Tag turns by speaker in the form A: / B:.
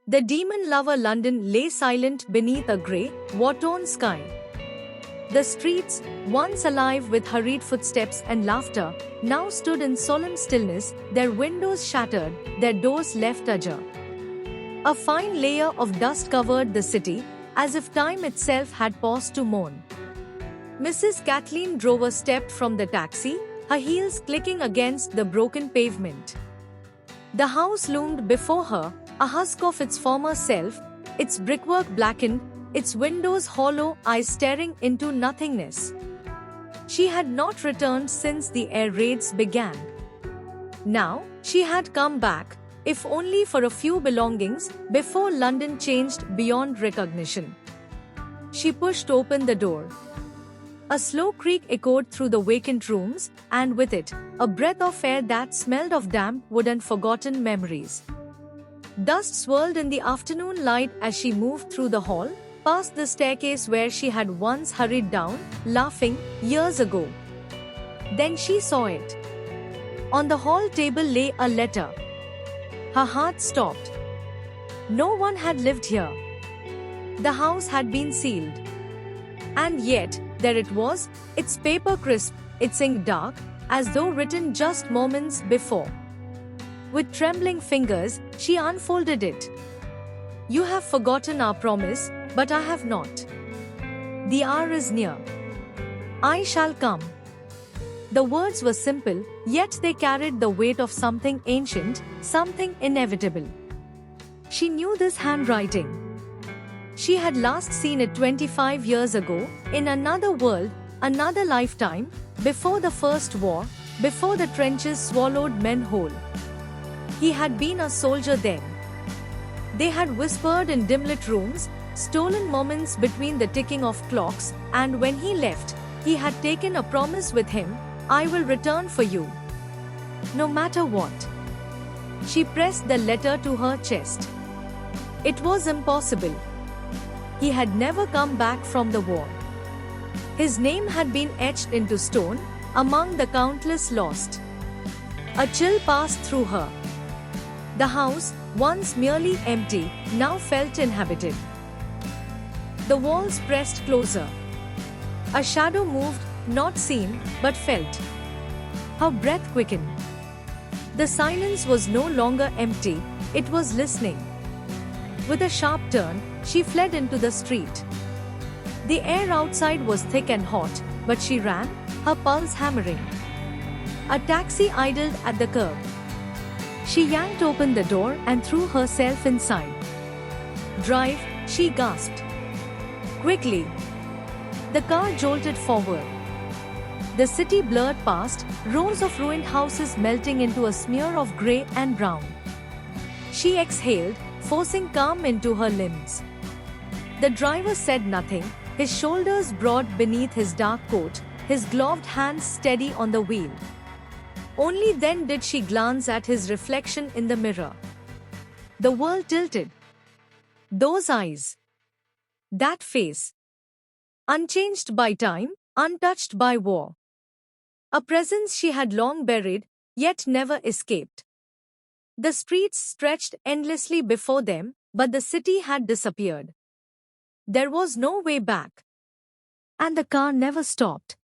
A: The demon lover London lay silent beneath a grey, war-torn sky. The streets, once alive with hurried footsteps and laughter, now stood in solemn stillness, their windows shattered, their doors left ajar. A fine layer of dust covered the city, as if time itself had paused to mourn. Mrs. Kathleen Drover stepped from the taxi, her heels clicking against the broken pavement. The house loomed before her, a husk of its former self, its brickwork blackened, its windows hollow, eyes staring into nothingness. She had not returned since the air raids began. Now, she had come back, if only for a few belongings, before London changed beyond recognition. She pushed open the door. A slow creak echoed through the vacant rooms, and with it, a breath of air that smelled of damp wood and forgotten memories. Dust swirled in the afternoon light as she moved through the hall, past the staircase where she had once hurried down, laughing, years ago. Then she saw it. On the hall table lay a letter. Her heart stopped. No one had lived here. The house had been sealed. And yet, there it was, its paper crisp, its ink dark, as though written just moments before. With trembling fingers, she unfolded it. You have forgotten our promise, but I have not. The hour is near. I shall come. The words were simple, yet they carried the weight of something ancient, something inevitable. She knew this handwriting. She had last seen it 25 years ago, in another world, another lifetime, before the First War, before the trenches swallowed men whole. He had been a soldier then. They had whispered in dim-lit rooms, stolen moments between the ticking of clocks, and when he left, he had taken a promise with him, I will return for you. No matter what. She pressed the letter to her chest. It was impossible. He had never come back from the war. His name had been etched into stone, among the countless lost. A chill passed through her. The house, once merely empty, now felt inhabited. The walls pressed closer. A shadow moved, not seen, but felt. Her breath quickened. The silence was no longer empty, it was listening. With a sharp turn, she fled into the street. The air outside was thick and hot, but she ran, her pulse hammering. A taxi idled at the curb. She yanked open the door and threw herself inside. Drive, she gasped. Quickly. The car jolted forward. The city blurred past, rows of ruined houses melting into a smear of grey and brown. She exhaled, forcing calm into her limbs. The driver said nothing, his shoulders broad beneath his dark coat, his gloved hands steady on the wheel. Only then did she glance at his reflection in the mirror. The world tilted. Those eyes. That face. Unchanged by time, untouched by war. A presence she had long buried, yet never escaped. The streets stretched endlessly before them, but the city had disappeared. There was no way back. And the car never stopped.